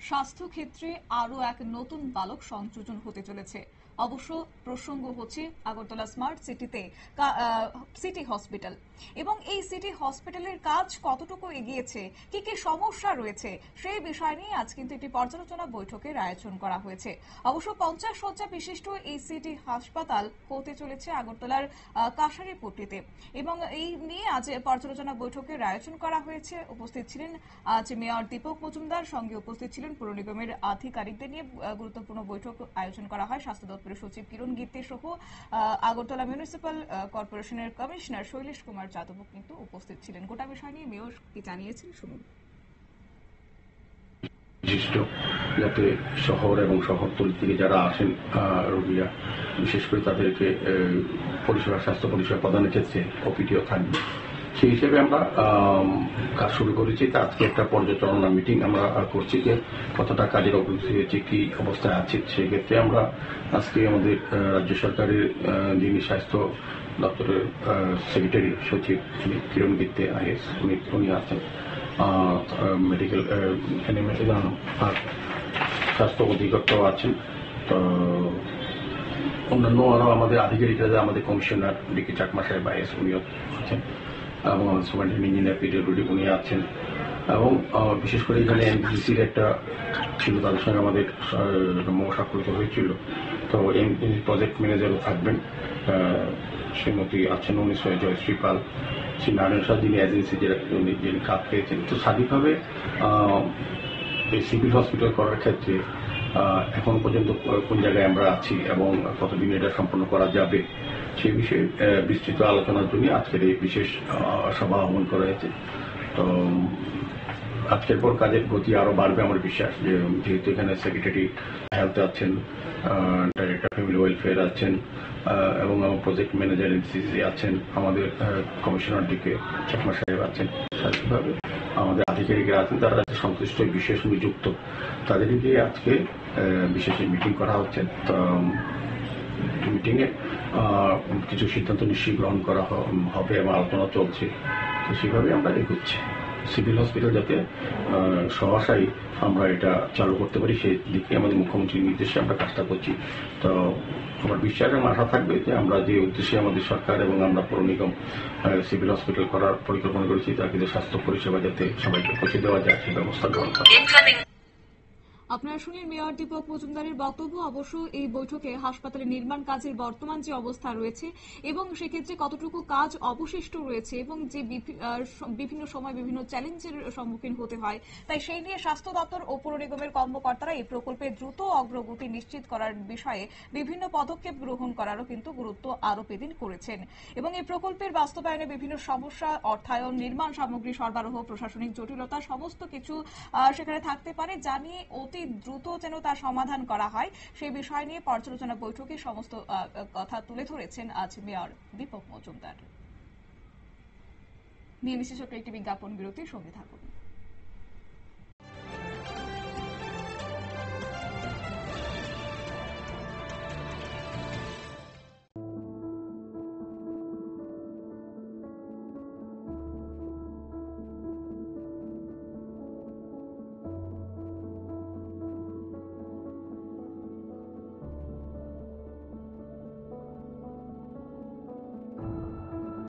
স্বাস্থ্য ক্ষেত্রে আরো এক নতুন বালক সংযোজন হতে চলেছে। অবশ্য প্রসঙ্গ হচ্ছে আগরতলা স্মার্ট সিটিতে সিটি হসপিটাল এবং এই সিটি হসপিটালের কাজ কতটুকু এগিয়েছে, কি কি সমস্যা রয়েছে সেই বিষয় নিয়ে আজ কিন্তু একটি পর্যালোচনা বৈঠকের আয়োজন করা হয়েছে। অবশ্য 50 শয্যা বিশিষ্ট এই সিটি হাসপাতাল হতে চলেছে আগরতলার কাশারিপট্টিতে এবং এই নিয়ে আজ পর্যালোচনা বৈঠকের আয়োজন করা হয়েছে। উপস্থিত ছিলেন আজ মেয়র দীপক মজুমদার, সঙ্গে উপস্থিত ছিলেন পুর নিগমের আধিকারিকদের নিয়ে গুরুত্বপূর্ণ বৈঠক আয়োজন করা হয়। স্বাস্থ্য দপ্তরের সচিব কিরণ গীতে সহ আগরতলা মিউনিসিপাল কর্পোরেশনের কমিশনার শৈলেশ কুমার যাদব কিন্তু উপস্থিত ছিলেন। গোটা বিষয় নিয়ে মেয়র কি জানিয়েছেন শুনুন। বিশিষ্ট যাতে শহর এবং শহরতলি থেকে যারা আসেন রোগীরা, বিশেষ করে তাদেরকে পরিষেবা স্বাস্থ্য পরিষেবা প্রদানের ক্ষেত্রে ওপিডিও থাকবে, সেই হিসেবে আমরা কাজ শুরু করেছি। তা আজকে একটা পর্যালোচনা মিটিং আমরা করছি যে কতটা কাজের অগ্রগতি হয়েছে, কি অবস্থায় আছে। সেই ক্ষেত্রে আমরা আজকে আমাদের রাজ্য সরকারের যিনি স্বাস্থ্য দপ্তরের সেক্রেটারি সচিব কিরণ গীতে আইএস, উনি আছেন, মেডিকেল আর স্বাস্থ্য অধিকর্তাও আছেন, তো অন্যান্য আরও আমাদের আধিকারিকরা, আমাদের কমিশনার ডিকে চাকমা সাহেব আইএস উনিও আছেন, এবং আমাদের সুপারিনটেন্ডেন্ট ইঞ্জিনিয়ার পিডব্লিউডি উনি আছেন, এবং বিশেষ করে এখানে এনবিসির একটা ছিল, তাদের সঙ্গে আমাদের স্বাক্ষরিত হয়েছিল। তো প্রজেক্ট ম্যানেজারও থাকবেন, শ্রীমতী আছেন উনি জয়শ্রী পাল, শ্রী নারায়ণ শাহ যিনি এজেন্সি যিনি কাজ পেয়েছেন। তো স্বাভাবিকভাবে এই সিভিল হসপিটাল করার ক্ষেত্রে এখন পর্যন্ত কোন জায়গায় আমরা আছি এবং কতদিন এটা সম্পন্ন করা যাবে সেই বিষয়ে বিস্তৃত আলোচনার জন্য আজকের এই বিশেষ সভা আহ্বান করা হয়েছে। তো আজকের পর কাজের গতি আরো বাড়বে আমার বিশ্বাস, যেহেতু এখানে সেক্রেটারি হেলথ আছেন, ডাইরেক্টর ফ্যামিলি ওয়েলফেয়ার আছেন, এবং আমার প্রজেক্ট ম্যানেজার এনসিসি আছেন, আমাদের কমিশনার দিকে চাকমা সাহেব আছেন, স্বাভাবিকভাবে আমাদের আধিকারিকরা আছেন, তারা সংশ্লিষ্ট বিশেষ নিযুক্ত, তাদেরকে আজকে বিশেষ মিটিং করা হচ্ছে। তো মিটিংয়ে কিছু সিদ্ধান্ত নিশ্চয়ই গ্রহণ করা হবে এবং আলোচনা চলছে। তো সেভাবে আমরা এগোচ্ছি, সিভিল হসপিটাল যাতে সহসাই আমরা এটা চালু করতে পারি সেই দিকে আমাদের মুখ্যমন্ত্রীর নির্দেশে আমরা কাজটা করছি। তো আমার বিশ্বাস এবং আশা থাকবে যে আমরা যে উদ্দেশ্যে আমাদের সরকার এবং আমরা পৌর নিগম সিভিল হসপিটাল করার পরিকল্পনা করেছি, তা কিন্তু স্বাস্থ্য পরিষেবা যাতে সবাইকে পৌঁছে দেওয়া যায় সেই ব্যবস্থা গ্রহণ করা। আপনারা শুনলেন মেয়র দীপক মজুমদারের বক্তব্য। অবশ্য এই বৈঠকে হাসপাতালের নির্মাণ কাজের বর্তমান যে অবস্থা রয়েছে এবং সেক্ষেত্রে কতটুকু কাজ অবশিষ্ট রয়েছে এবং যে বিভিন্ন সময় বিভিন্ন চ্যালেঞ্জের সম্মুখীন হতে হয়, তাই সেই নিয়ে স্বাস্থ্য দপ্তর ও পৌর নিগমের কর্মকর্তারা এই প্রকল্পের দ্রুত অগ্রগতি নিশ্চিত করার বিষয়ে বিভিন্ন পদক্ষেপ গ্রহণ করারও কিন্তু গুরুত্ব আরোপ এদিন করেছেন এবং এই প্রকল্পের বাস্তবায়নে বিভিন্ন সমস্যা, অর্থায়ন, নির্মাণ সামগ্রী সরবরাহ, প্রশাসনিক জটিলতা সমস্ত কিছু সেখানে থাকতে পারে, যা নিয়ে অতি দ্রুত যেন তার সমাধান করা হয় সেই বিষয় নিয়ে পর্যালোচনা বৈঠকে সমস্ত কথা তুলে ধরেছেন আজ মেয়র দীপক মজুমদার। নিয়ে বিশেষ একটি বিজ্ঞাপন বিরতির সঙ্গে থাকুন।